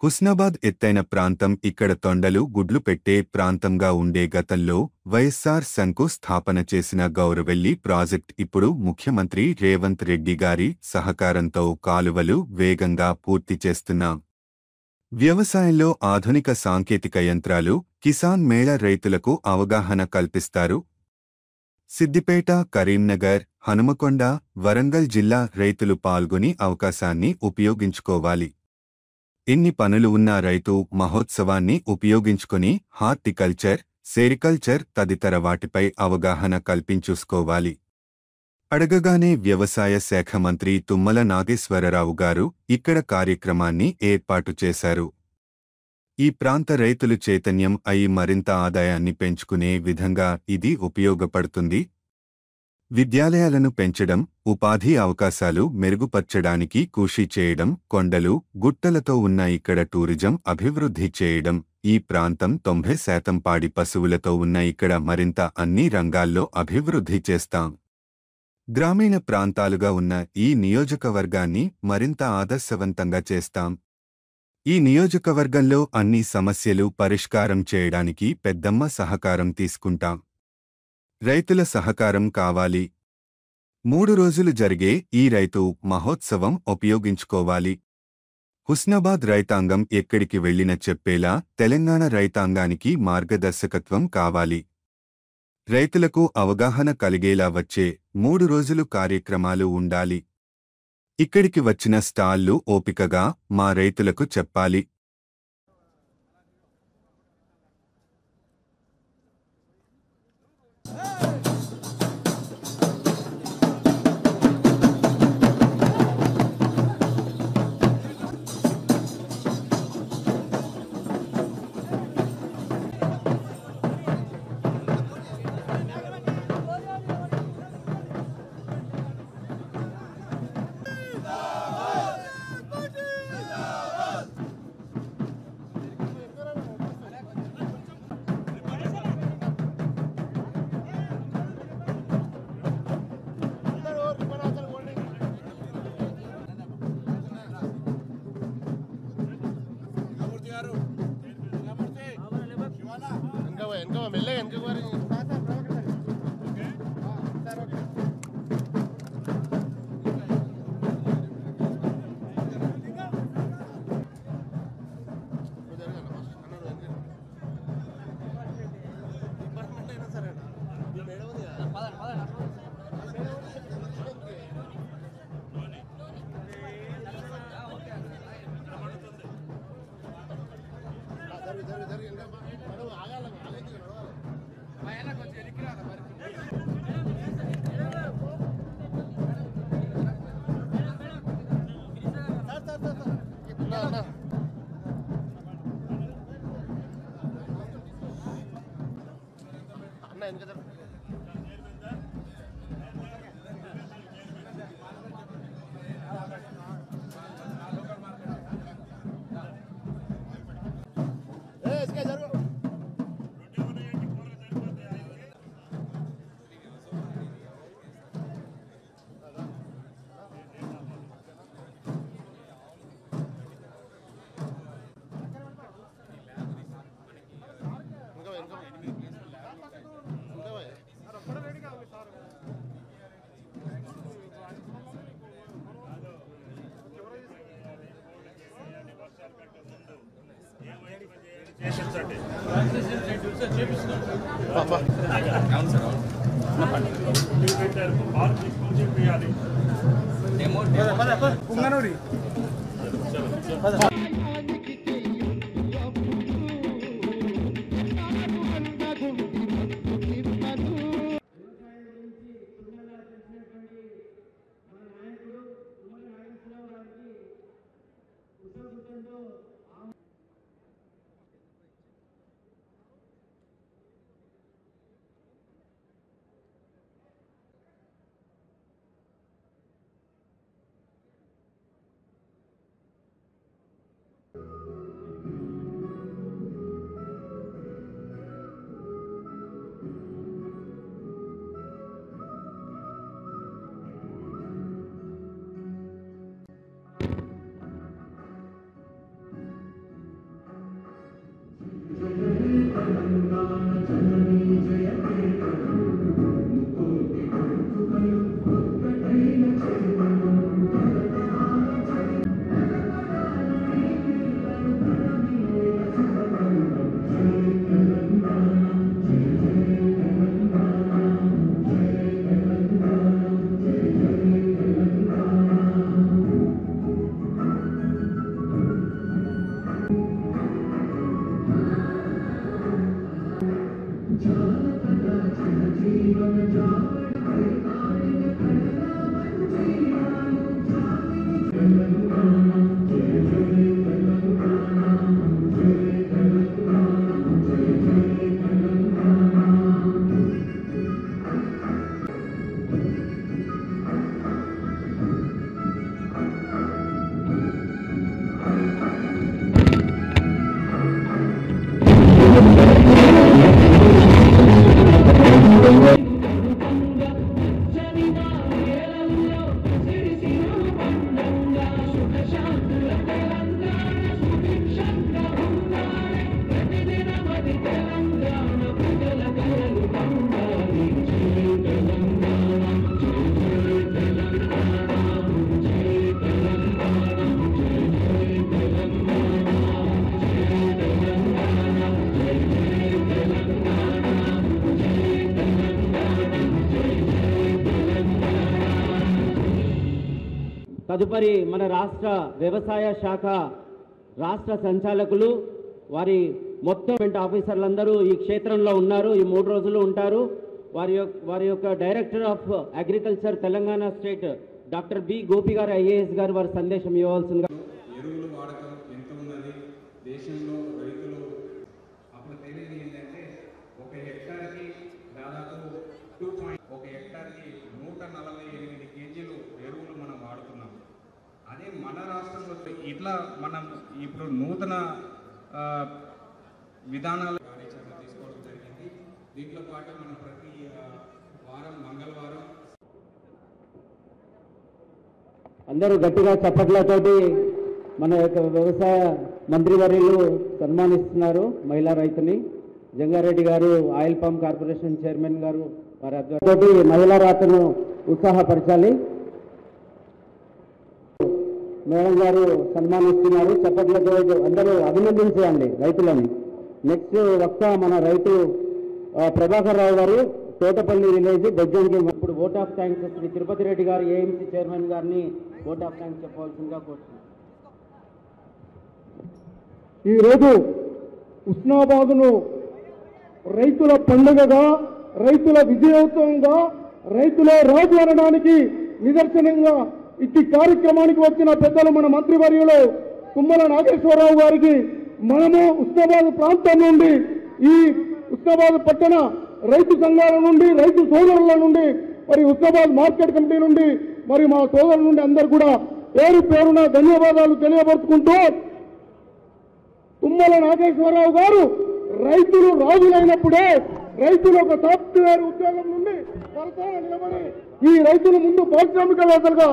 హుస్నాబాద్ ఎత్తైన ప్రాంతం ఇక్కడ తొండలు గుడ్లు పెట్టే ప్రాంతంగా ఉండే గతంలో వైఎస్సార్ సంకు స్థాపన చేసిన గౌరవెల్లి ప్రాజెక్ట్ ఇప్పుడు ముఖ్యమంత్రి రేవంత్ రెడ్డి గారి సహకారంతో కాలువలు వేగంగా పూర్తి చేస్తున్నాం. వ్యవసాయంలో ఆధునిక సాంకేతిక యంత్రాలు, కిసాన్ మేళా రైతులకు అవగాహన కల్పిస్తారు. సిద్దిపేట, కరీంనగర్, హనుమకొండ, వరంగల్ జిల్లా రైతులు పాల్గొని అవకాశాన్ని ఉపయోగించుకోవాలి. ఎన్ని పనులు ఉన్నా రైతు మహోత్సవాన్ని ఉపయోగించుకుని హార్టికల్చర్, సెరికల్చర్ తదితర వాటిపై అవగాహన కల్పించుకోవాలి. అడగగానే వ్యవసాయ శాఖ మంత్రి తుమ్మల నాగేశ్వరరావు గారు ఇక్కడ కార్యక్రమాన్ని ఏర్పాటు చేశారు. ఈ ప్రాంత రైతులు చైతన్యం అయి మరింత ఆదాయాన్ని పెంచుకునే విధంగా ఇది ఉపయోగపడుతుంది. విద్యాలయాలను పెంచడం, ఉపాధి అవకాశాలు మెరుగుపర్చడానికి కృషి చేయడం, కొండలు, గుట్టలతో ఉన్న ఇక్కడ టూరిజం అభివృద్ధి చేయడం, ఈ ప్రాంతం 90% పాడి పశువులతో ఉన్న ఇక్కడ మరింత అన్ని రంగాల్లో అభివృద్ధి చేస్తాం. గ్రామీణ ప్రాంతాలుగా ఉన్న ఈ నియోజకవర్గాన్ని మరింత ఆదర్శవంతంగా చేస్తాం. ఈ నియోజకవర్గంలో అన్ని సమస్యలు పరిష్కారం చేయడానికి పెద్దమ్మ సహకారం తీసుకుంటాం. రైతుల సహకారం కావాలి. 3 రోజులు జరిగే ఈ రైతు మహోత్సవం ఉపయోగించుకోవాలి. హుస్నాబాద్ రైతాంగం ఎక్కడికి వెళ్లినా చెప్పేలా తెలంగాణ రైతాంగానికి మార్గదర్శకత్వం కావాలి. రైతులకు అవగాహన కలిగేలా వచ్చే 3 రోజులు కార్యక్రమాలు ఉండాలి. ఇక్కడికి వచ్చిన స్టాళ్లు ఓపికగా మా రైతులకు చెప్పాలి. తదుపరి మన రాష్ట్ర వ్యవసాయ శాఖ రాష్ట్ర సంచాలకులు వారి మొత్తం ఆఫీసర్లందరూ ఈ క్షేత్రంలో ఉన్నారు. ఈ 3 రోజులు ఉంటారు. వారి యొక్క director of agriculture Telangana state doctor B Gopi గారు ఐఏఎస్ గారు వారి సందేశం ఇవ్వవలసిందిగా. ఎరువుల వాడకం ఎంత ఉన్నది దేశంలో రైతులు అప్పుడు తెలియదు ఏంటంటే ఒక హెక్టార్కి దాదాపు 1 హెక్టార్కి 148 కేజీలు ఎరువులు మనం వాడుతున్నాం. అదే మన రాష్ట్రంలో ఇట్లా మనం ఇప్పుడు నూతన విధానాలు కార్యాచరణ తీసుకోవడం జరిగింది. దీంట్లో పాటు మనం ప్రతి వారం మంగళవారం అందరూ గట్టిగా చప్పట్లతోటి మన యొక్క వ్యవసాయ మంత్రివర్యులు సన్మానిస్తున్నారు మహిళా రైతుని. జంగారెడ్డి గారు ఆయిల్ పంప్ కార్పొరేషన్ చైర్మన్ గారు వారి అధ్యక్షతోటి మహిళా రైతును ఉత్సాహపరచాలి. మేడం గారు సన్మానిస్తున్నారు. చప్పట్లతో అందరూ అభినందించేయండి రైతులని. నెక్స్ట్ వక్త మన రైతు ప్రభాకర్ రావు గారు తోటపల్లి విలేజ్ బొజ్జంకి. ఇప్పుడు vote of thanks Shri Tirupati Reddy గారు ఏఎంసీ చైర్మన్ గారిని ఓట్ ఆఫ్ థ్యాంక్స్ చెప్పవలసిందిగా కోరుతున్నాను. ఈరోజు ఉస్నాబాదును రైతుల పండుగగా, రైతుల విజయోత్సవంగా, రైతులే రాజు అనడానికి నిదర్శనంగా ఇట్టి కార్యక్రమానికి వచ్చిన పెద్దలు మన మంత్రివర్యులు తుమ్మల నాగేశ్వరరావు గారికి మనము ఉస్నాబాద్ ప్రాంతం నుండి, ఈ ఉస్నాబాద్ పట్టణ రైతు సంఘాల నుండి, రైతు సోదరుల నుండి, మరి ఉస్నాబాద్ మార్కెట్ కమిటీ నుండి, మరి మా సోదరుల నుండి అందరు కూడా పేరు పేరున ధన్యవాదాలు తెలియపరుచుకుంటూ, తుమ్మల నాగేశ్వరరావు గారు రైతులు రాజులైనప్పుడే రైతులు ఒక సాఫ్ట్వేర్ ఉద్యోగం నుండి వరసాన నిలబడి ఈ రైతుల ముందు పారిశ్రామికవేత్తలుగా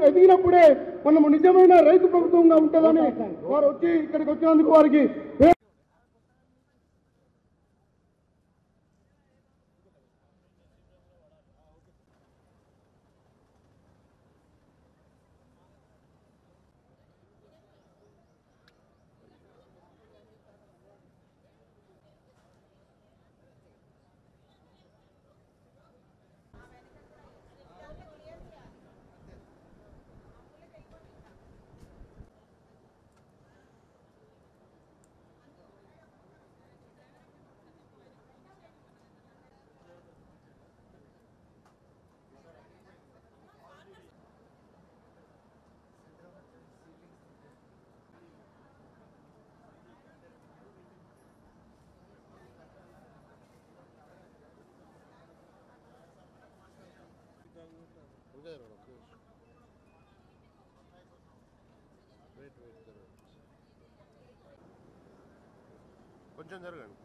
ఎదిగినప్పుడే మనము నిజమైన రైతు ప్రభుత్వంగా ఉంటుందని వారు వచ్చి ఇక్కడికి వచ్చినందుకు వారికి కొంచెం జరగండి.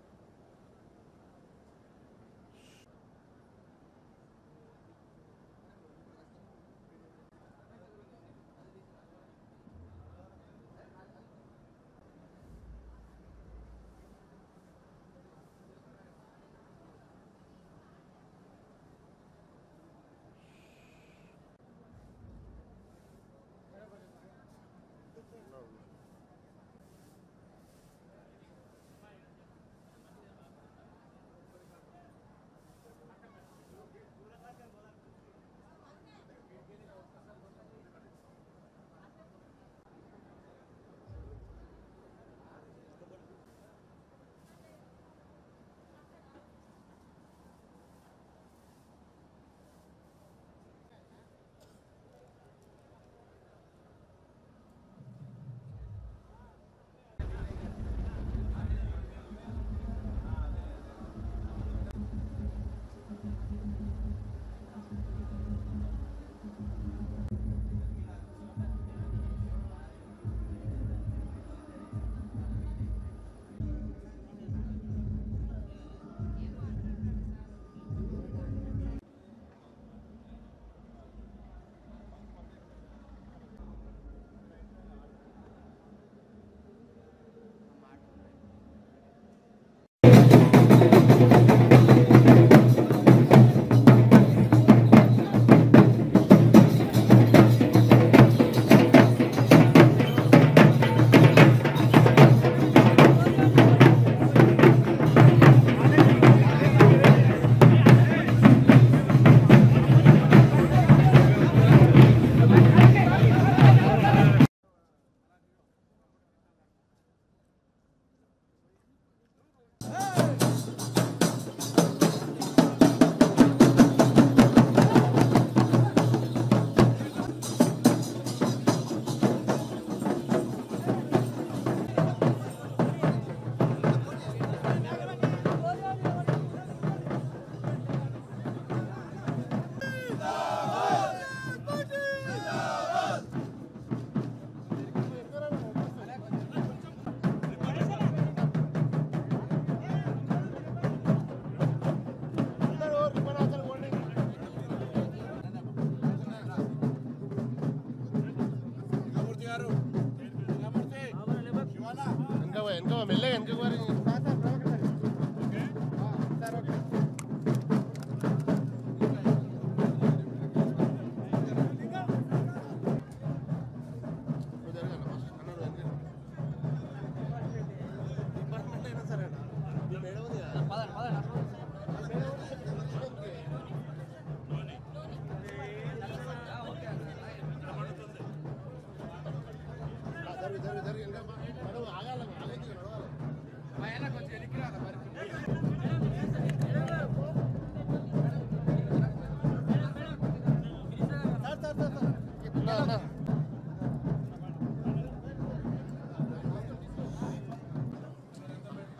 వెనక మెల్లగా వెనక మరి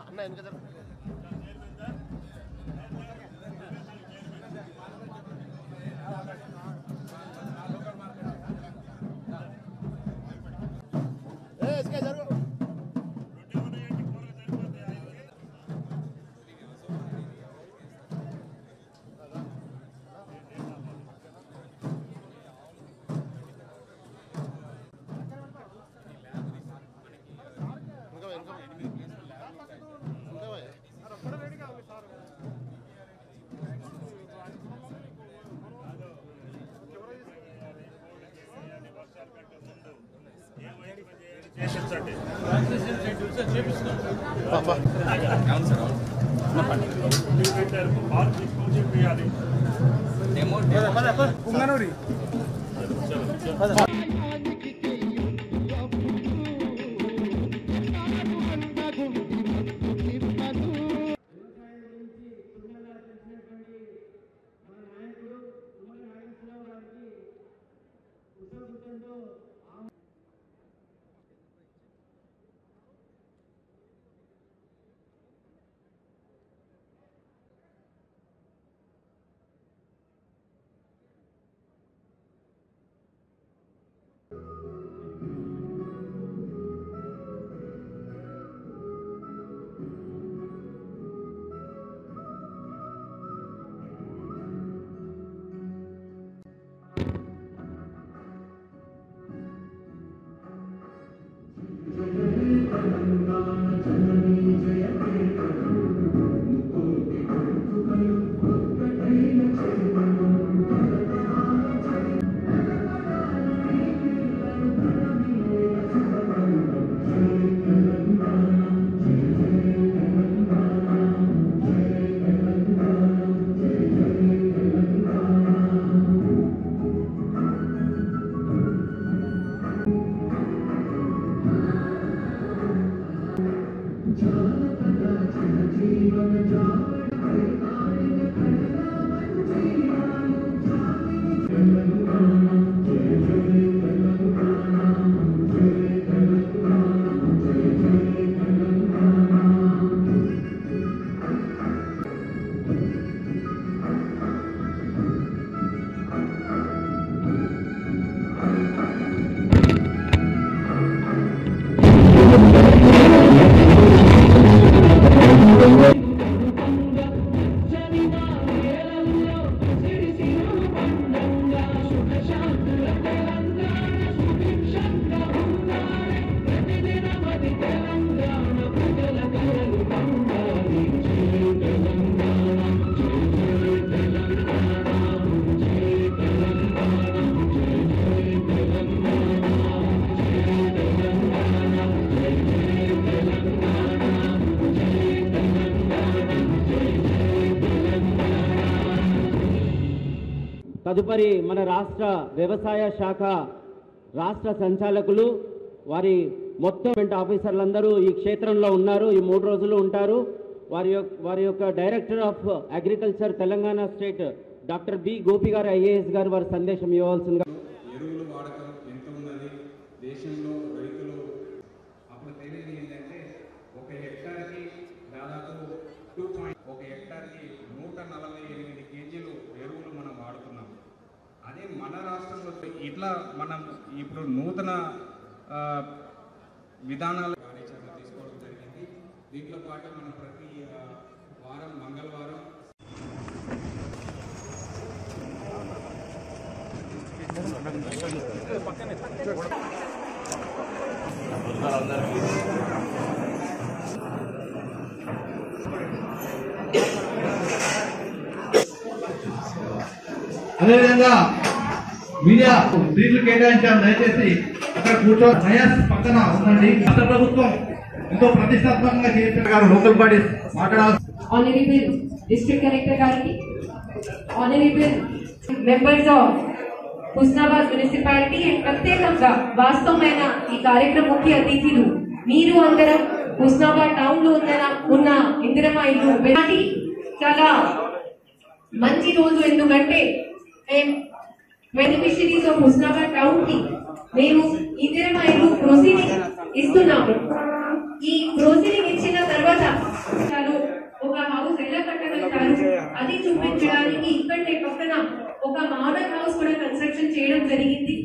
అన్న వెనక తదుపరి మన రాష్ట్ర వ్యవసాయ శాఖ రాష్ట్ర సంచాలకులు వారి మొత్తం ఆఫీసర్లందరూ ఈ క్షేత్రంలో ఉన్నారు. ఈ 3 రోజులు ఉంటారు. వారి యొక్క director of agriculture Telangana state doctor B Gopi గారు ఐఏఎస్ గారు వారి సందేశం ఇవ్వవలసిందిగా. ఎరువులు వాడకం ఎంత ఉన్నది దేశంలో రైతులు అప్పుడు తెలియదు ఏంటంటే ఒక హెక్టార్కి దాదాపు 1 హెక్టార్కి 148 కేజీలు ఎరువులు మనం వాడుతున్నాం. అదే మన రాష్ట్రంలో ఇట్లా మనం ఇప్పుడు నూతన విధానాలు కార్యాచరణ తీసుకోవడం జరిగింది. దీంట్లో పాటు మనం ప్రతి వారం మంగళవారం అందరికీ అదేవిధంగా మీడియా సీట్లు కేటాయించాము. దయచేసి అక్కడ కూర్చో నయాస్ పక్కన ఉండండి. రాష్ట్ర ప్రభుత్వం ఎంతో ప్రతిష్టాత్మకంగా చేసిన గారు లోకల్ బాడీస్ మాట్లాడాల్సి Honorable District Collector Gariki, Honorable Members of Husnabad municipality and ప్రత్యేకంగా వాస్తవమైన ఈ కార్యక్రమం ముఖ్య అతిథులు మీరు అందరం హుస్నాబాద్ టౌన్ లో ఉన్న ఇందిరమ్మ ఇల్లు చాలా మంచి రోజు. ఎందుకంటే మేము బెనిఫిషరీస్ ఆఫ్ హుస్నాబాద్ టౌన్ కి మేము ఇందిరమ్మ ఇల్లు ప్రొసీడింగ్ ఇస్తున్నాము. ఈ ప్రొసీడింగ్ ఇచ్చిన తర్వాత ఒక హౌస్ ఎలా కట్టగలుగుతారు అది చూపించడానికి ఇక్కడే పక్కన ఒక మోడల్ హౌస్ కూడా కన్స్ట్రక్షన్ చేయడం జరిగింది.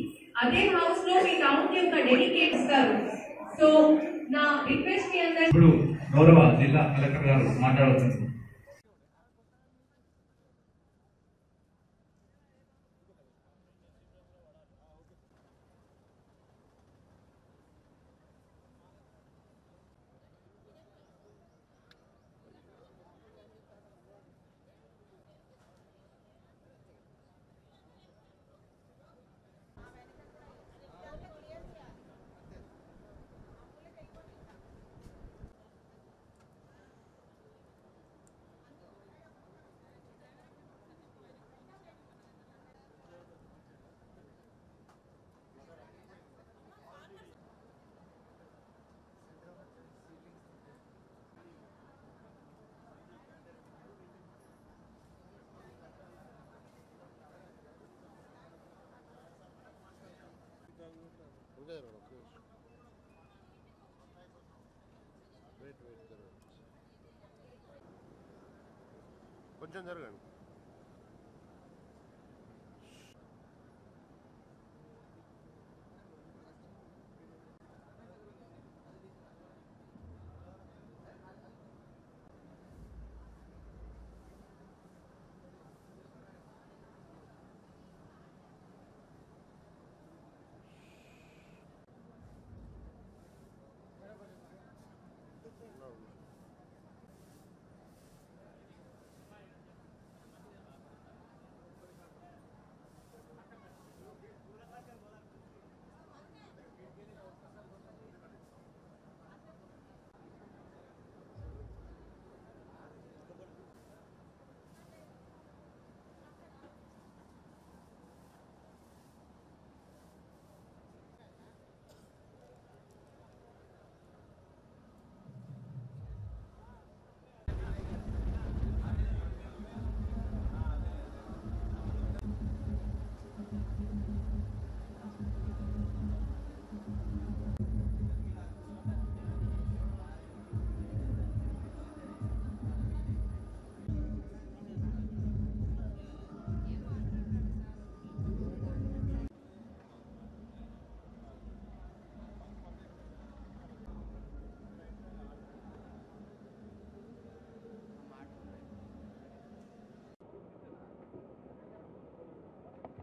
అదే హౌస్ లో మీ టౌన్ కి ఒక డెడికేట్ ఇస్తారు. సో నా రిక్వెస్ట్ మీ అందరూ ఇప్పుడు గౌరవ జిల్లా కలెక్టర్ గారు మాట్లాడవచ్చు. కొంచెం జరగండి.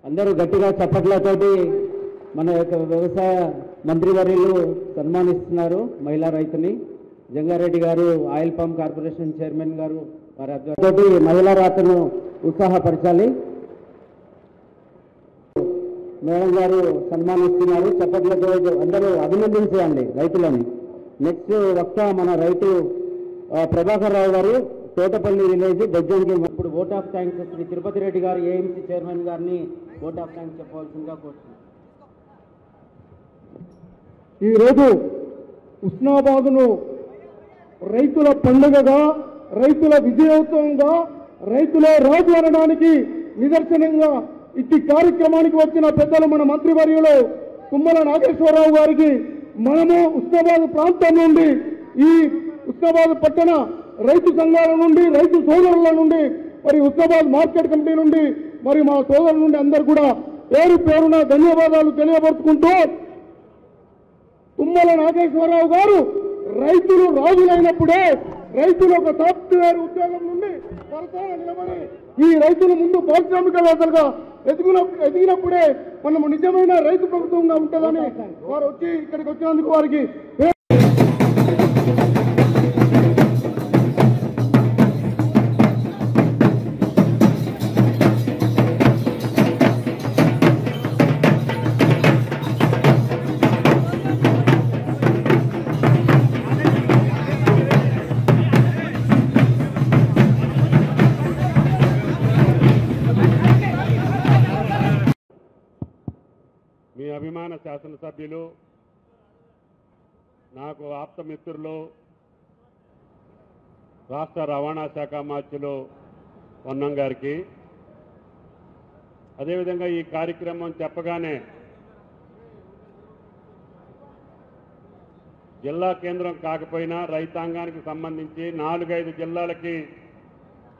అందరూ గట్టిగా చప్పట్లతోటి మన యొక్క వ్యవసాయ మంత్రివర్యులు సన్మానిస్తున్నారు మహిళా రైతుని. జంగారెడ్డి గారు ఆయిల్ పంప్ కార్పొరేషన్ చైర్మన్ గారు వారి అధ్యక్షతోటి మహిళా రైతును ఉత్సాహపరచాలి. మేడం గారు సన్మానిస్తున్నారు. చప్పట్లతో అందరూ అభినందించేయండి రైతులని. నెక్స్ట్ వక్త మన రైతు ప్రభాకర్ రావు గారు తోటపల్లి విలేజ్ బెజ్జంకి. ఇప్పుడు vote of thanks Shri Tirupati Reddy గారు ఏఎంసీ చైర్మన్ గారిని ఓట్ ఆఫ్ థ్యాంక్స్ చెప్పవలసిందిగా కోరుతున్నాను. ఈరోజు ఉస్నాబాదును రైతుల పండుగగా, రైతుల విజయోత్సవంగా, రైతులే రాజు అనడానికి నిదర్శనంగా ఇట్టి కార్యక్రమానికి వచ్చిన పెద్దలు మన మంత్రివర్యులు తుమ్మల నాగేశ్వరరావు గారికి మనము ఉస్నాబాద్ ప్రాంతం నుండి, ఈ ఉస్నాబాద్ పట్టణ రైతు సంఘాల నుండి, రైతు సోదరుల నుండి, మరి ఉస్నాబాద్ మార్కెట్ కమిటీ నుండి, మరి మా సోదరుల నుండి అందరు కూడా పేరు పేరున ధన్యవాదాలు తెలియపరుచుకుంటూ, తుమ్మల నాగేశ్వరరావు గారు రైతులు రాజులైనప్పుడే రైతులు ఒక సాఫ్ట్వేర్ ఉద్యోగం నుండి వరసాన నిలబడి ఈ రైతుల ముందు పారిశ్రామికవేత్తలుగా ఎదిగినప్పుడే మనము నిజమైన రైతు ప్రభుత్వంగా ఉంటుందని వారు వచ్చి ఇక్కడికి వచ్చినందుకు వారికి అభిమాన శాసనసభ్యులు, నాకు ఆప్తమిత్రులు, రాష్ట్ర రవాణా శాఖ మంత్రులు పొన్నం గారికి, అదేవిధంగా ఈ కార్యక్రమం చెప్పగానే జిల్లా కేంద్రం కాకపోయినా రైతాంగానికి సంబంధించి 4-5 జిల్లాలకి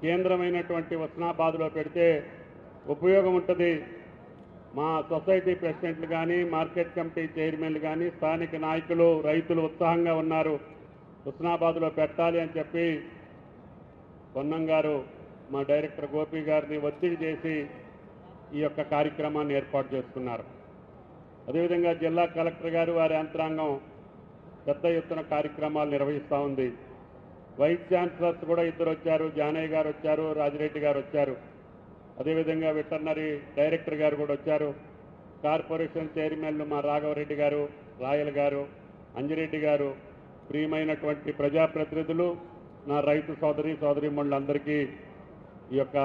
కేంద్రమైనటువంటి హుస్నాబాద్లో పెడితే ఉపయోగం ఉంటుంది. మా సొసైటీ ప్రెసిడెంట్లు కానీ, మార్కెట్ కమిటీ చైర్మన్లు కానీ, స్థానిక నాయకులు, రైతులు ఉత్సాహంగా ఉన్నారు, హుస్నాబాద్లో పెట్టాలి అని చెప్పి పొన్నం గారు మా డైరెక్టర్ గోపి గారిని ఒత్తిడి చేసి ఈ యొక్క కార్యక్రమాన్ని ఏర్పాటు చేసుకున్నారు. అదేవిధంగా జిల్లా కలెక్టర్ గారు, వారి యంత్రాంగం పెద్ద ఎత్తున కార్యక్రమాలు నిర్వహిస్తూ ఉంది. వైస్ ఛాన్సలర్స్ కూడా 2 వచ్చారు, జానయ్య గారు వచ్చారు, రాజిరెడ్డి గారు వచ్చారు, అదేవిధంగా వెటర్నరీ డైరెక్టర్ గారు కూడా వచ్చారు. కార్పొరేషన్ చైర్మన్లు మా రాఘవరెడ్డి గారు, రాయల్ గారు, అంజిరెడ్డి గారు, ప్రియమైనటువంటి ప్రజాప్రతినిధులు, నా రైతు సోదరీమణులందరికీ ఈ యొక్క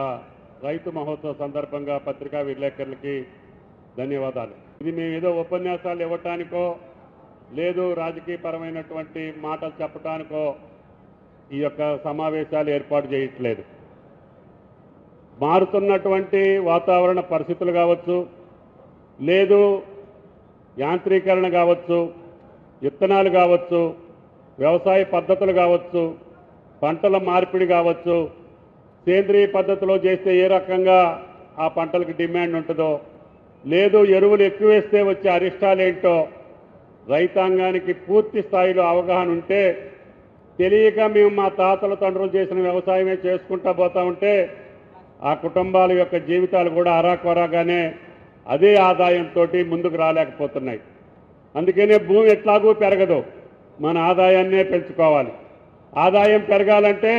రైతు మహోత్సవ సందర్భంగా పత్రికా విలేకరులకి ధన్యవాదాలు. ఇది మేము ఏదో ఉపన్యాసాలు ఇవ్వటానికో లేదు రాజకీయపరమైనటువంటి మాటలు చెప్పడానికో ఈ యొక్క సమావేశాలు ఏర్పాటు చేయట్లేదు. మారుతున్నటువంటి వాతావరణ పరిస్థితులు కావచ్చు, లేదు యాంత్రీకరణ కావచ్చు, విత్తనాలు కావచ్చు, వ్యవసాయ పద్ధతులు కావచ్చు, పంటల మార్పిడి కావచ్చు, సేంద్రియ పద్ధతిలో చేస్తే ఏ రకంగా ఆ పంటలకు డిమాండ్ ఉంటుందో, లేదు ఎరువులు ఎక్కువ వేస్తే వచ్చే అరిష్టాలేంటో రైతాంగానికి పూర్తి స్థాయిలో అవగాహన ఉంటే, తెలియక మేము మా తాతల తండ్రులు చేసిన వ్యవసాయమే చేసుకుంటా పోతా ఉంటే ఆ కుటుంబాల యొక్క జీవితాలు కూడా అరాకొరాగానే అదే ఆదాయంతో ముందుకు రాలేకపోతున్నాయి. అందుకనే భూమి ఎట్లాగూ పెరగదు, మన ఆదాయాన్నే పెంచుకోవాలి. ఆదాయం పెరగాలంటే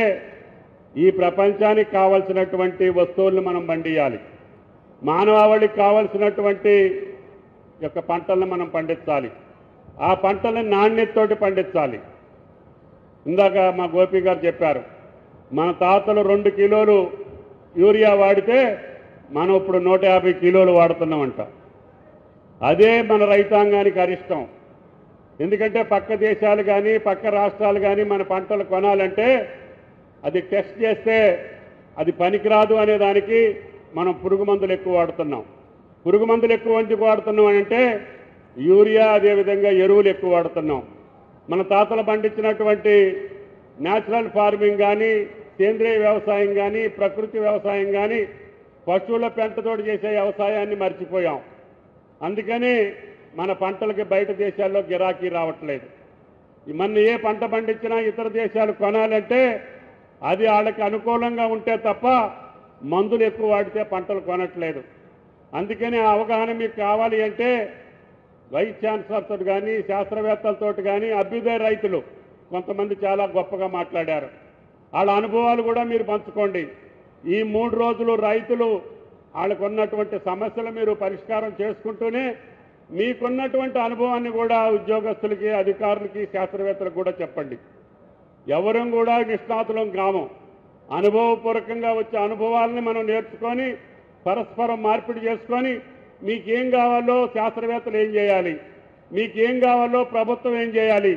ఈ ప్రపంచానికి కావలసినటువంటి వస్తువులను మనం పండియాలి. మానవాళికి కావలసినటువంటి యొక్క పంటలను మనం పండించాలి. ఆ పంటలను నాణ్యతతోటి పండించాలి. ఇందాక మా గోపి గారు చెప్పారు, మన తాతలు 2 కిలోలు యూరియా వాడితే మనం ఇప్పుడు 150 కిలోలు వాడుతున్నామంట. అదే మన రైతాంగానికి అరిష్టం. ఎందుకంటే పక్క దేశాలు కానీ పక్క రాష్ట్రాలు కానీ మన పంటలు కొనాలంటే అది టెస్ట్ చేస్తే అది పనికిరాదు అనే దానికి మనం పురుగు మందులు ఎక్కువ వాడుతున్నాం. పురుగు మందులు ఎక్కువ ఎందుకు వాడుతున్నాం అంటే యూరియా, అదేవిధంగా ఎరువులు ఎక్కువ వాడుతున్నాం. మన తాతలు పండించినటువంటి న్యాచురల్ ఫార్మింగ్ కానీ, సేంద్రియ వ్యవసాయం కానీ, ప్రకృతి వ్యవసాయం కానీ, పశువుల పెంటతోటి చేసే వ్యవసాయాన్ని మర్చిపోయాం. అందుకని మన పంటలకి బయట దేశాల్లో గిరాకీ రావట్లేదు. మన ఏ పంట పండించినా ఇతర దేశాలు కొనాలంటే అది వాళ్ళకి అనుకూలంగా ఉంటే తప్ప మందులు ఎక్కువ వాడితే పంటలు కొనట్లేదు. అందుకని ఆ అవగాహన మీకు కావాలి అంటే వైస్ ఛాన్సలర్తో కానీ, శాస్త్రవేత్తలతో కానీ, అభ్యుదయ రైతులు కొంతమంది చాలా గొప్పగా మాట్లాడారు, వాళ్ళ అనుభవాలు కూడా మీరు పంచుకోండి. ఈ 3 రోజులు రైతులు వాళ్ళకు ఉన్నటువంటి సమస్యలు మీరు పరిష్కారం చేసుకుంటూనే మీకున్నటువంటి అనుభవాన్ని కూడా ఉద్యోగస్తులకి, అధికారులకి, శాస్త్రవేత్తలకు కూడా చెప్పండి. ఎవరం కూడా నిష్ణాతులం కాము. అనుభవపూర్వకంగా వచ్చే అనుభవాలని మనం నేర్చుకొని పరస్పరం మార్పిడి చేసుకొని మీకేం కావాలో శాస్త్రవేత్తలు ఏం చేయాలి, మీకేం కావాలో ప్రభుత్వం ఏం చేయాలి,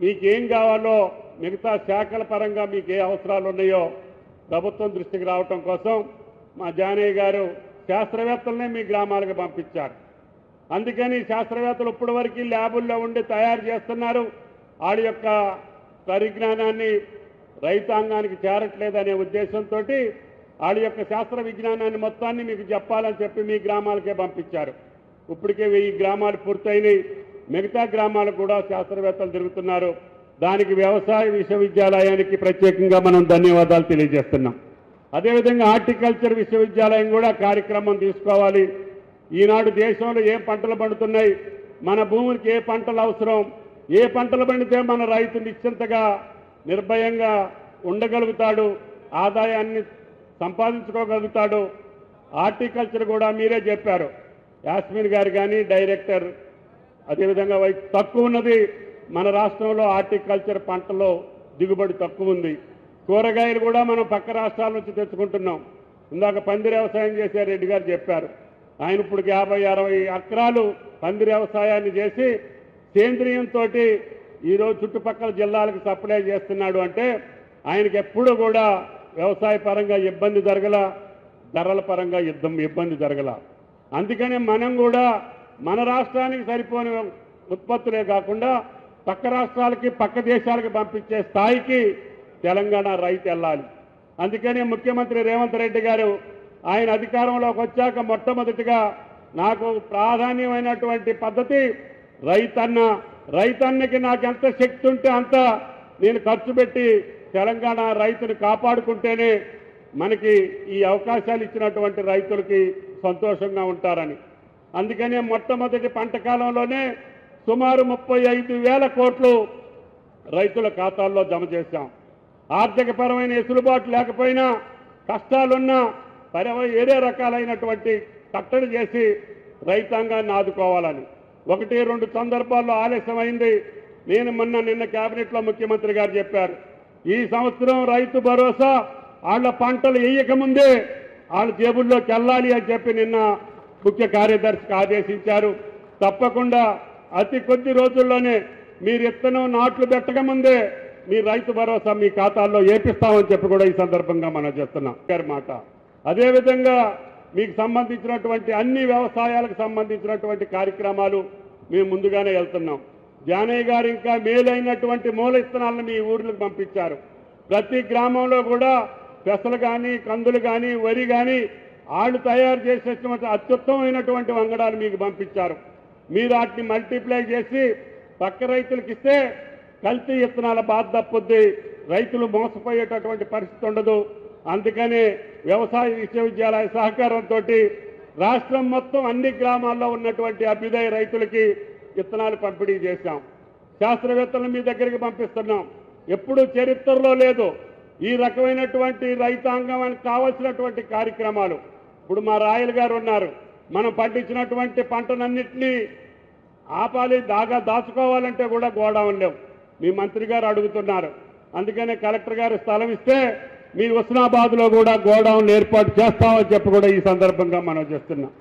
మీకేం కావాలో మిగతా శాఖల పరంగా మీకు ఏ అవసరాలు ఉన్నాయో ప్రభుత్వం దృష్టికి రావటం కోసం మా జానయ్య గారు శాస్త్రవేత్తలనే మీ గ్రామాలకు పంపించారు. అందుకని శాస్త్రవేత్తలు ఇప్పటి వరకు ల్యాబుల్లో ఉండి తయారు చేస్తున్నారు. వాళ్ళ యొక్క పరిజ్ఞానాన్ని రైతాంగానికి చేరట్లేదనే ఉద్దేశంతో వాళ్ళ యొక్క శాస్త్ర విజ్ఞానాన్ని మొత్తాన్ని మీకు చెప్పాలని చెప్పి మీ గ్రామాలకే పంపించారు. ఇప్పటికే 1000 గ్రామాలు పూర్తయినాయి. మిగతా గ్రామాలకు కూడా శాస్త్రవేత్తలు తిరుగుతున్నారు. దానికి వ్యవసాయ విశ్వవిద్యాలయానికి ప్రత్యేకంగా మనం ధన్యవాదాలు తెలియజేస్తున్నాం. అదేవిధంగా హార్టికల్చర్ విశ్వవిద్యాలయం కూడా కార్యక్రమం తీసుకోవాలి. ఈనాడు దేశంలో ఏ పంటలు పండుతున్నాయి, మన భూమికి ఏ పంటలు అవసరం, ఏ పంటలు పండితే మన రైతు నిశ్చింతగా నిర్భయంగా ఉండగలుగుతాడు, ఆదాయాన్ని సంపాదించుకోగలుగుతాడు. హార్టికల్చర్ కూడా మీరే చెప్పారు, యాస్మిన్ గారు కానీ డైరెక్టర్, అదేవిధంగా తక్కువ ఉన్నది మన రాష్ట్రంలో హార్టికల్చర్ పంటలో దిగుబడి తక్కువ ఉంది. కూరగాయలు కూడా మనం పక్క రాష్ట్రాల నుంచి తెచ్చుకుంటున్నాం. ఇందాక పందిరి వ్యవసాయం చేసే రెడ్డి గారు చెప్పారు, ఆయన ఇప్పుడు 50-60 ఎకరాలు పందిరి వ్యవసాయాన్ని చేసి సేంద్రియంతో ఈరోజు చుట్టుపక్కల జిల్లాలకు సప్లై చేస్తున్నాడు అంటే ఆయనకి ఎప్పుడూ కూడా వ్యవసాయ పరంగా ఇబ్బంది జరగల, ధరల పరంగా ఇబ్బంది జరగల. అందుకనే మనం కూడా మన రాష్ట్రానికి సరిపోని ఉత్పత్తులే కాకుండా పక్క రాష్ట్రాలకి పక్క దేశాలకు పంపించే స్థాయికి తెలంగాణ రైతు వెళ్ళాలి. అందుకని ముఖ్యమంత్రి రేవంత్ రెడ్డి గారు ఆయన అధికారంలోకి వచ్చాక మొట్టమొదటిగా నాకు ప్రాధాన్యమైనటువంటి పద్ధతి రైతన్నకి నాకు ఎంత శక్తి ఉంటే అంత నేను ఖర్చు పెట్టి తెలంగాణ రైతుని కాపాడుకుంటేనే మనకి ఈ అవకాశాలు ఇచ్చినటువంటి రైతులకి సంతోషంగా ఉంటారని. అందుకనే మొట్టమొదటి పంట కాలంలోనే సుమారు 35,000 కోట్లు రైతుల ఖాతాల్లో జమ చేశాం. ఆర్థికపరమైన వెసులుబాటు లేకపోయినా కష్టాలున్నా వేరే రకాలైనటువంటి కట్టడి చేసి రైతాంగాన్ని ఆదుకోవాలని 1-2 సందర్భాల్లో ఆలస్యమైంది. నిన్న కేబినెట్లో ముఖ్యమంత్రి గారు చెప్పారు, ఈ సంవత్సరం రైతు భరోసా వాళ్ళ పంటలు వేయకముందే వాళ్ళ జేబుల్లోకి వెళ్ళాలి అని చెప్పి నిన్న ముఖ్య కార్యదర్శికి ఆదేశించారు. తప్పకుండా అతి కొద్ది రోజుల్లోనే మీరు ఇత్తనం నాట్లు పెట్టకముందే మీ రైతు భరోసా మీ ఖాతాల్లో ఏపిస్తామని చెప్పి కూడా ఈ సందర్భంగా మనం చేస్తున్నాం మాట. అదేవిధంగా మీకు సంబంధించినటువంటి అన్ని వ్యవసాయాలకు సంబంధించినటువంటి కార్యక్రమాలు మేము ముందుగానే వెళ్తున్నాం. జానయ్య గారు ఇంకా మేలైనటువంటి మూల ఇత్తనాలను మీ ఊర్లకు పంపించారు. ప్రతి గ్రామంలో కూడా పెసలు కానీ, కందులు కానీ, వరి కానీ వాళ్ళు తయారు చేసేటువంటి అత్యుత్తమైనటువంటి వంగడాలు మీకు పంపించారు. మీరు వాటిని మల్టిప్లై చేసి పక్క రైతులకు ఇస్తే కల్తీ ఇత్తనాల బాధ తప్పుద్ది, రైతులు మోసపోయేటటువంటి పరిస్థితి ఉండదు. అందుకనే వ్యవసాయ విశ్వవిద్యాలయ సహకారంతో రాష్ట్రం మొత్తం అన్ని గ్రామాల్లో ఉన్నటువంటి అభ్యుదయ రైతులకి విత్తనాలు పంపిణీ చేశాం. శాస్త్రవేత్తలను మీ దగ్గరికి పంపిస్తున్నాం. ఎప్పుడూ చరిత్రలో లేదు ఈ రకమైనటువంటి రైతాంగానికి కావాల్సినటువంటి కార్యక్రమాలు. ఇప్పుడు మా రాయల్ గారు ఉన్నారు, మనం పండించినటువంటి పంటనన్నింటినీ ఆపాలి, దాచుకోవాలంటే కూడా గోడౌన్ లేవు. మీ మంత్రి గారు అడుగుతున్నారు, అందుకనే కలెక్టర్ గారు స్థలం ఇస్తే మీ హుస్నాబాద్లో కూడా గోడౌన్లు ఏర్పాటు చేస్తామని చెప్పి కూడా ఈ సందర్భంగా మనం చేస్తున్నాం.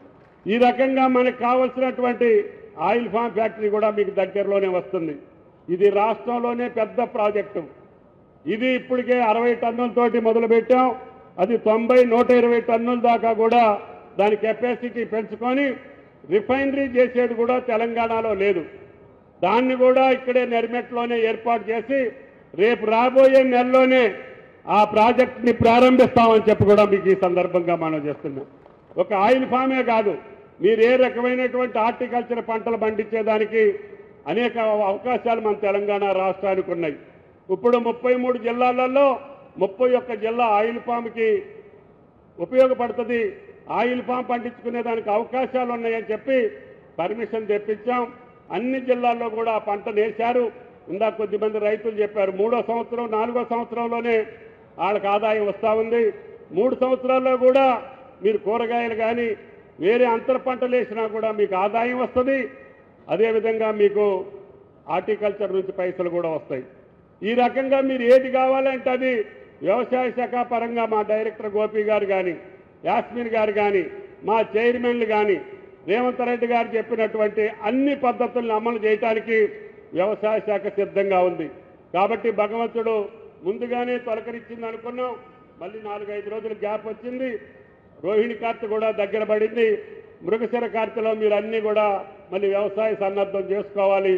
ఈ రకంగా మనకు కావాల్సినటువంటి ఆయిల్ ఫామ్ ఫ్యాక్టరీ కూడా మీకు దగ్గరలోనే వస్తుంది. ఇది రాష్ట్రంలోనే పెద్ద ప్రాజెక్టు. ఇది ఇప్పటికే 60 టన్నులతోటి మొదలుపెట్టాం. అది 90-120 టన్నుల దాకా కూడా దాని కెపాసిటీ పెంచుకొని రిఫైనరీ చేసేది కూడా తెలంగాణలో లేదు. దాన్ని కూడా ఇక్కడే నెర్మెట్లోనే ఏర్పాటు చేసి రేపు రాబోయే నెలలోనే ఆ ప్రాజెక్ట్ని ప్రారంభిస్తామని చెప్పి కూడా మీకు ఈ సందర్భంగా మనం చేస్తున్నాం. ఒక ఆయిల్ ఫామే కాదు, మీరు ఏ రకమైనటువంటి హార్టికల్చర్ పంటలు పండించేదానికి అనేక అవకాశాలు మన తెలంగాణ రాష్ట్రానికి ఉన్నాయి. ఇప్పుడు 33 జిల్లాలలో 31 జిల్లా ఆయిల్ ఫామ్కి ఉపయోగపడుతుంది. ఆయిల్ ఫామ్ పండించుకునే దానికి అవకాశాలు ఉన్నాయని చెప్పి పర్మిషన్ తెప్పించాం. అన్ని జిల్లాల్లో కూడా ఆ పంటను వేశారు. ఇందాక కొద్దిమంది రైతులు చెప్పారు, 3వ సంవత్సరం 4వ సంవత్సరంలోనే వాళ్ళకి ఆదాయం వస్తూ ఉంది. 3 సంవత్సరాల్లో కూడా మీరు కూరగాయలు కానీ వేరే అంతర పంటలు వేసినా కూడా మీకు ఆదాయం వస్తుంది. అదేవిధంగా మీకు హార్టికల్చర్ నుంచి పైసలు కూడా వస్తాయి. ఈ రకంగా మీరు ఏది కావాలంటే అది వ్యవసాయ శాఖ పరంగా మా డైరెక్టర్ గోపి గారు కానీ, యాస్మిన్ గారు కానీ, మా చైర్మన్లు కానీ రేవంత్ రెడ్డి గారు చెప్పినటువంటి అన్ని పద్ధతులను అమలు చేయడానికి వ్యవసాయ శాఖ సిద్ధంగా ఉంది. కాబట్టి భగవంతుడు ముందుగానే తొలకరించింది అనుకున్నాం. మళ్ళీ 4-5 రోజులు గ్యాప్ వచ్చింది. రోహిణి కార్తె కూడా దగ్గర పడింది. మృగశిర కార్తెలో మీరు అన్నీ కూడా మళ్ళీ వ్యవసాయ సన్నద్ధం చేసుకోవాలి.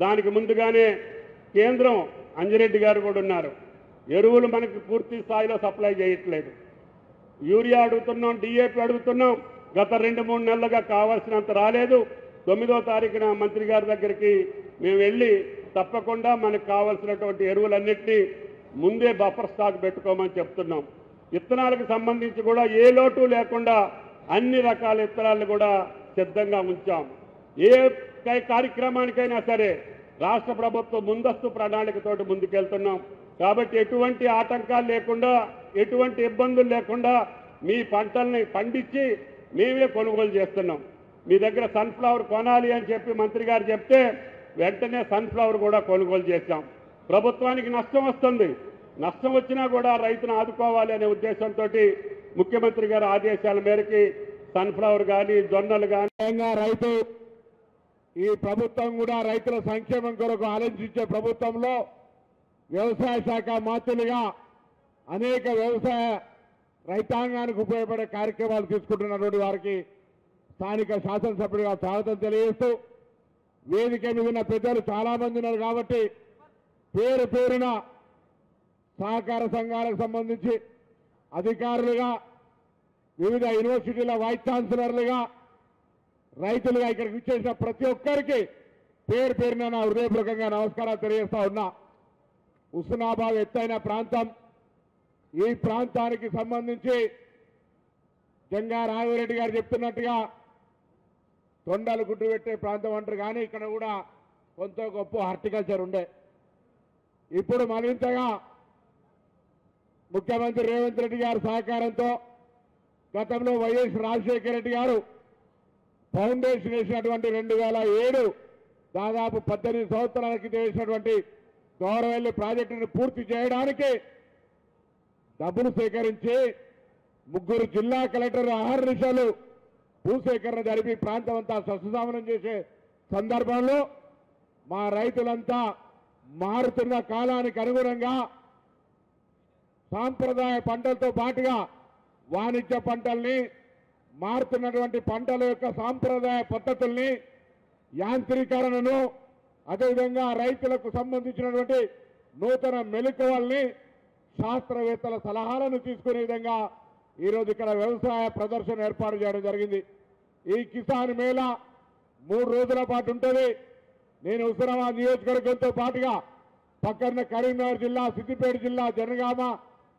దానికి ముందుగానే కేంద్రం అంజిరెడ్డి గారు కూడా ఉన్నారు. ఎరువులు మనకి పూర్తి స్థాయిలో సప్లై చేయట్లేదు. యూరియా అడుగుతున్నాం, డిఏపి అడుగుతున్నాం. గత 2-3 నెలలుగా కావాల్సినంత రాలేదు. 9వ తారీఖున మంత్రి గారి దగ్గరికి మేము వెళ్ళి తప్పకుండా మనకు కావాల్సినటువంటి ఎరువులన్నింటినీ ముందే బఫర్ స్టాక్ పెట్టుకోమని చెప్తున్నాం. విత్తనాలకు సంబంధించి కూడా ఏ లోటు లేకుండా అన్ని రకాల విత్తనాలను కూడా సిద్ధంగా ఉంచాం. ఏ కార్యక్రమానికైనా సరే రాష్ట్ర ప్రభుత్వం ముందస్తు ప్రణాళికతోటి ముందుకెళ్తున్నాం. కాబట్టి ఎటువంటి ఆటంకాలు లేకుండా, ఎటువంటి ఇబ్బందులు లేకుండా మీ పంటల్ని పండించి మేమే కొనుగోలు చేస్తున్నాం. మీ దగ్గర సన్ఫ్లవర్ కొనాలి అని చెప్పి మంత్రి గారు చెప్తే వెంటనే సన్ఫ్లవర్ కూడా కొనుగోలు చేశాం. ప్రభుత్వానికి నష్టం వస్తుంది, నష్టం వచ్చినా కూడా రైతును ఆదుకోవాలి అనే ఉద్దేశంతో ముఖ్యమంత్రి గారి ఆదేశాల మేరకు సన్ఫ్లవర్ కానీ, జొన్నలు కానీ రైతు ఈ ప్రభుత్వం కూడా రైతుల సంక్షేమం కొరకు ఆలోచించే ప్రభుత్వంలో వ్యవసాయ శాఖ మంత్రులుగా అనేక వ్యవసాయ రైతాంగానికి ఉపయోగపడే కార్యక్రమాలు తీసుకుంటున్నటువంటి వారికి స్థానిక శాసనసభ్యుడిగా స్వాగతం తెలియజేస్తూ వేదిక మీద ఉన్న పెద్దలు చాలా మంది ఉన్నారు కాబట్టి పేరు పేరున సహకార సంఘాలకు సంబంధించి అధికారులుగా వివిధ యూనివర్సిటీల వైస్ ఛాన్సలర్లుగా రైతులుగా ఇక్కడికి విచ్చేసిన ప్రతి ఒక్కరికి పేరు పేరున నా హృదయపూర్వకంగా నమస్కారాలు తెలియజేస్తా ఉన్నా. హుస్నాబాద్ ఎత్తైన ప్రాంతం. ఈ ప్రాంతానికి సంబంధించి జంగా రాఘవరెడ్డి గారు చెప్తున్నట్టుగా తొండలు గుడ్డు పెట్టే ప్రాంతం అంటారు, కానీ ఇక్కడ కూడా కొంత గొప్ప హార్టికల్చర్ ఉండే. ఇప్పుడు మరింతగా ముఖ్యమంత్రి రేవంత్ రెడ్డి గారి సహకారంతో గతంలో వైఎస్ రాజశేఖర రెడ్డి గారు ఫౌండేషన్ వేసినటువంటి 2007 దాదాపు 18 సంవత్సరాల క్రితం వేసినటువంటి గౌరవెల్లి ప్రాజెక్టును పూర్తి చేయడానికి డబ్బులు సేకరించి 3 జిల్లా కలెక్టర్ అహర్నిశలు భూసేకరణ జరిపి ప్రాంతం అంతా సస్యశామనం చేసే సందర్భంలో మా రైతులంతా మారుతున్న కాలానికి అనుగుణంగా సాంప్రదాయ పంటలతో పాటుగా వాణిజ్య పంటల్ని, మారుతున్నటువంటి పంటల యొక్క సాంప్రదాయ పద్ధతుల్ని, యాంత్రీకరణను, అదేవిధంగా రైతులకు సంబంధించినటువంటి నూతన మెలకువల్ని, శాస్త్రవేత్తల సలహాలను తీసుకునే విధంగా ఈరోజు ఇక్కడ వ్యవసాయ ప్రదర్శన ఏర్పాటు చేయడం జరిగింది. ఈ కిసాన్ మేళా 3 రోజుల పాటు ఉంటుంది. నేను హుస్నాబాద్ నియోజకవర్గంతో పాటుగా పక్కన కరీంనగర్ జిల్లా, సిద్దిపేట జిల్లా, జనగామ,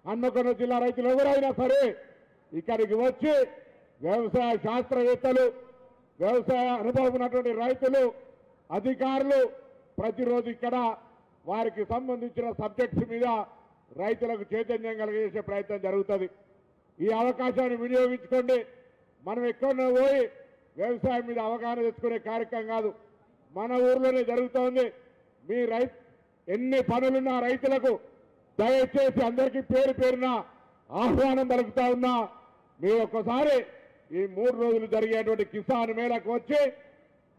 హన్మకొండ జిల్లా రైతులు ఎవరైనా సరే ఇక్కడికి వచ్చి వ్యవసాయ శాస్త్రవేత్తలు, వ్యవసాయ అనుభవం ఉన్నటువంటి రైతులు, అధికారులు ప్రతిరోజు ఇక్కడ వారికి సంబంధించిన సబ్జెక్ట్స్ మీద రైతులకు చైతన్యం కలిగజేసే ప్రయత్నం జరుగుతుంది. ఈ అవకాశాన్ని వినియోగించుకోండి. మనం ఎక్కడో పోయి వ్యవసాయం మీద అవగాహన తెచ్చుకునే కార్యక్రమం కాదు, మన ఊర్లోనే జరుగుతోంది. మీ ఎన్ని పనులున్నా రైతులకు దయచేసి అందరికీ పేరు పేరున ఆహ్వానం పలుకుతా ఉన్నా. మీ ఒక్కసారి ఈ 3 రోజులు జరిగేటువంటి కిసాన్ మేళకు వచ్చి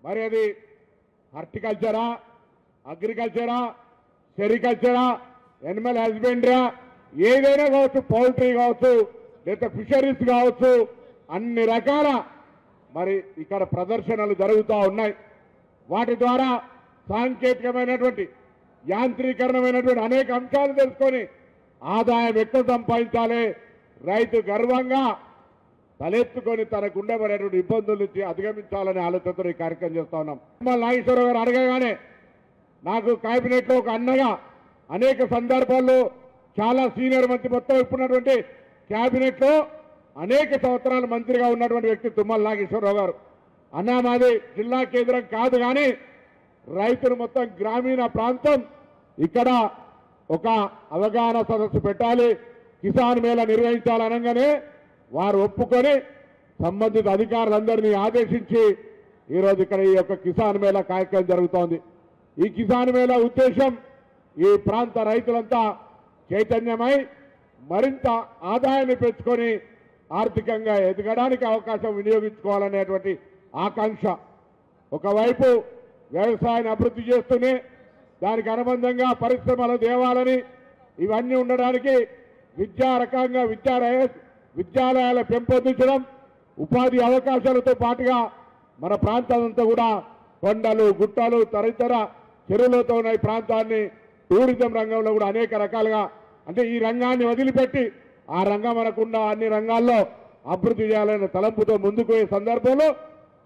మరి అది హార్టికల్చరా, అగ్రికల్చరా, సెరికల్చరా, ఎనిమల్ హస్బెండరీయా, ఏదైనా కావచ్చు, పౌల్ట్రీ కావచ్చు, లేదా ఫిషరీస్ కావచ్చు, అన్ని రకాల మరి ఇక్కడ ప్రదర్శనలు జరుగుతూ ఉన్నాయి. వాటి ద్వారా సాంకేతికమైనటువంటి, యాంత్రీకరణమైనటువంటి అనేక అంశాలు తెలుసుకొని ఆదాయం ఎక్కువ సంపాదించాలి, రైతు గర్వంగా తలెత్తుకొని తనకు ఉండబడేటువంటి ఇబ్బందుల నుంచి అధిగమించాలనే ఆలోచనతో ఈ కార్యక్రమం చేస్తా ఉన్నాం. నాగేశ్వరరావు గారు అడగగానే నాకు కేబినెట్లో ఒక అన్నగా అనేక సందర్భాల్లో చాలా సీనియర్ మంత్రి, మొత్తం ఇప్పుడున్నటువంటి కేబినెట్లో అనేక సంవత్సరాలు మంత్రిగా ఉన్నటువంటి వ్యక్తి తుమ్మల నాగేశ్వరరావు గారు. అన్నా మాది జిల్లా కేంద్రం కాదు, కానీ రైతులు మొత్తం గ్రామీణ ప్రాంతం, ఇక్కడ ఒక అవగాహన సదస్సు పెట్టాలి, కిసాన్ మేళా నిర్వహించాలనగానే వారు ఒప్పుకొని సంబంధిత అధికారులందరినీ ఆదేశించి ఈరోజు ఇక్కడ ఈ యొక్క కిసాన్ మేళా కార్యక్రమం జరుగుతోంది. ఈ కిసాన్ మేళా ఉద్దేశం ఈ ప్రాంత రైతులంతా చైతన్యమై మరింత ఆదాయాన్ని పెంచుకొని ఆర్థికంగా ఎదగడానికి అవకాశం వినియోగించుకోవాలనేటువంటి ఆకాంక్ష. ఒకవైపు వ్యవసాయాన్ని అభివృద్ధి చేస్తూనే దానికి అనుబంధంగా పరిశ్రమలు తేవాలని, ఇవన్నీ ఉండడానికి విద్యాలయాలు పెంపొందించడం, ఉపాధి అవకాశాలతో పాటుగా మన ప్రాంతాలంతా కూడా కొండలు, గుట్టలు, తదితర చెరువులతో ఉన్న ఈ ప్రాంతాన్ని టూరిజం రంగంలో కూడా అనేక రకాలుగా, అంటే ఈ రంగాన్ని వదిలిపెట్టి ఆ రంగం మనకున్న అన్ని రంగాల్లో అభివృద్ధి చేయాలనే తలంపుతో ముందుకు పోయే సందర్భంలో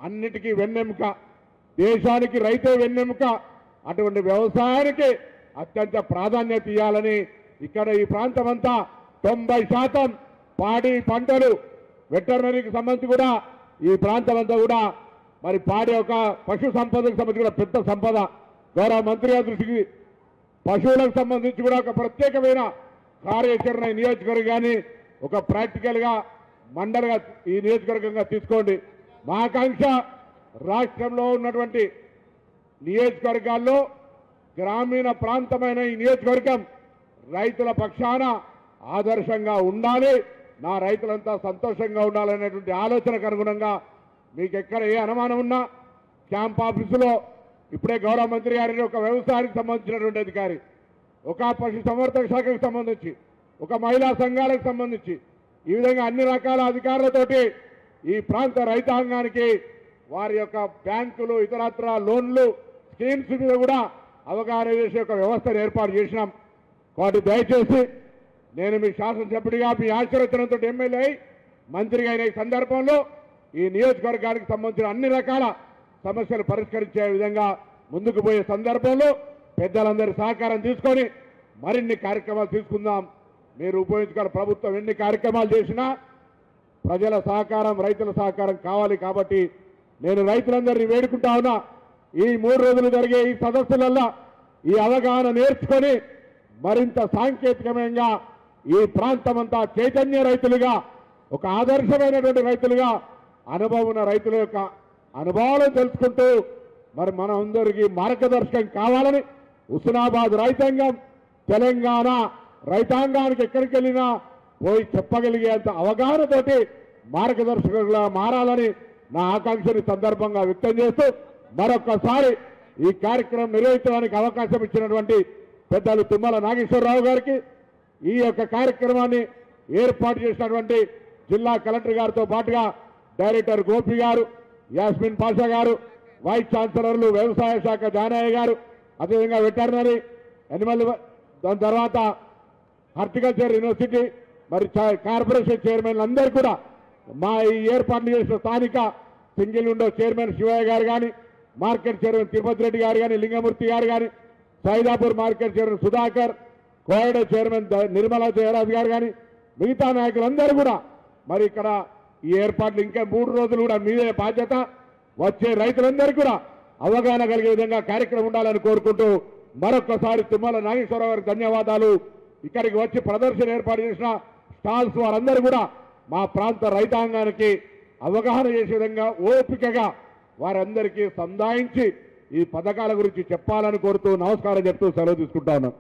అన్నిటికీ వెన్నెముక, దేశానికి రైతే వెన్నెముక, అటువంటి వ్యవసాయానికి అత్యంత ప్రాధాన్యత ఇవ్వాలని ఇక్కడ ఈ ప్రాంతం అంతా 90% పాడి పంటలు, వెటర్నరీకి సంబంధించి కూడా ఈ ప్రాంతం అంతా కూడా మరి పాడి ఒక పశు సంపదకు సంబంధించి కూడా పెద్ద సంపద. గౌరవ మంత్రి గారి దృష్టికి పశువులకు సంబంధించి కూడా ఒక ప్రత్యేకమైన కార్యాచరణ ఈ నియోజకవర్గాన్ని ఒక ప్రాక్టికల్గా మండలిగా ఈ నియోజకవర్గంగా తీసుకోండి. మా ఆకాంక్ష రాష్ట్రంలో ఉన్నటువంటి నియోజకవర్గాల్లో గ్రామీణ ప్రాంతమైన ఈ నియోజకవర్గం రైతుల పక్షాన ఆదర్శంగా ఉండాలి, నా రైతులంతా సంతోషంగా ఉండాలనేటువంటి ఆలోచనకు అనుగుణంగా మీకు ఎక్కడ ఏ అనుమానం ఉన్నా క్యాంప్ ఆఫీసులో ఇప్పుడే గౌరవ మంత్రి గారిని ఒక వ్యవసాయానికి సంబంధించినటువంటి అధికారి, ఒక పశు సంవర్ధక శాఖకు సంబంధించి, ఒక మహిళా సంఘాలకు సంబంధించి ఈ విధంగా అన్ని రకాల అధికారులతోటి ఈ ప్రాంత రైతాంగానికి వారి యొక్క బ్యాంకులు ఇతరత్ర లోన్లు స్కీమ్స్ మీద కూడా అవగాహన చేసే ఒక వ్యవస్థను ఏర్పాటు చేసినాం. కాబట్టి దయచేసి నేను మీ శాసనసభ్యుడిగా మీ ఆశీర్వచనంతో ఎమ్మెల్యే అయి మంత్రిగా అయిన ఈ సందర్భంలో ఈ నియోజకవర్గానికి సంబంధించిన అన్ని రకాల సమస్యలు పరిష్కరించే విధంగా ముందుకు పోయే సందర్భంలో పెద్దలందరి సహకారం తీసుకొని మరిన్ని కార్యక్రమాలు తీసుకుందాం. మీరు ఉపయోగించుకోవాలి. ప్రభుత్వం ఎన్ని కార్యక్రమాలు చేసినా ప్రజల సహకారం, రైతుల సహకారం కావాలి. కాబట్టి నేను రైతులందరినీ వేడుకుంటా ఉన్నా, ఈ 3 రోజులు జరిగే ఈ సదస్సులల్లో ఈ అవగాహన నేర్చుకొని మరింత సాంకేతికమైన ఈ ప్రాంతమంతా చైతన్య రైతులుగా, ఒక ఆదర్శమైనటువంటి రైతులుగా, అనుభవం ఉన్న రైతుల యొక్క అనుభవాలను తెలుసుకుంటూ మరి మనం అందరికీ మార్గదర్శకం కావాలని హుస్నాబాద్ రైతాంగం, తెలంగాణ రైతాంగానికి ఎక్కడికి వెళ్ళినా పోయి చెప్పగలిగేంత అవగాహనతోటి మార్గదర్శకులుగా మారాలని నా ఆకాంక్షని సందర్భంగా వ్యక్తం చేస్తూ మరొక్కసారి ఈ కార్యక్రమం నిర్వహించడానికి అవకాశం ఇచ్చినటువంటి పెద్దలు తుమ్మల నాగేశ్వరరావు గారికి, ఈ యొక్క కార్యక్రమాన్ని ఏర్పాటు చేసినటువంటి జిల్లా కలెక్టర్ గారితో పాటుగా డైరెక్టర్ గోపి గారు, యాస్మిన్ పాషా గారు, వైస్ ఛాన్సలర్లు వ్యవసాయ శాఖ జానయ్య గారు, అదేవిధంగా వెటర్నరీ అనిమల్, దాని తర్వాత హార్టికల్చర్ యూనివర్సిటీ మరి కార్పొరేషన్ చైర్మన్లు అందరూ కూడా మా ఈ ఏర్పాట్లు చేసిన స్థానిక సింగిల్ విండో చైర్మన్ శివయ్య గారు కానీ, మార్కెట్ చైర్మన్ తిరుపతి రెడ్డి గారు కానీ, లింగమూర్తి గారు కానీ, Saidapur market chairman Sudhakar, కోయడ chairman Nirmala Jayaraj గారు కానీ, మిగతా నాయకులందరూ కూడా మరి ఇక్కడ ఈ ఏర్పాట్లు ఇంకా 3 రోజులు కూడా మీదే బాధ్యత. వచ్చే రైతులందరికీ కూడా అవగాహన కలిగే విధంగా కార్యక్రమం ఉండాలని కోరుకుంటూ మరొక్కసారి తుమ్మల నాగేశ్వరరావు గారికి ధన్యవాదాలు. ఇక్కడికి వచ్చి ప్రదర్శన ఏర్పాటు చేసిన స్టాల్స్ వారందరూ కూడా మా ప్రాంత రైతాంగానికి అవగాహన చేసే విధంగా ఓపికగా వారందరికీ సంధాయించి ఈ పథకాల గురించి చెప్పాలని కోరుతూ నమస్కారం చెప్తూ సెలవు తీసుకుంటా ఉన్నాను.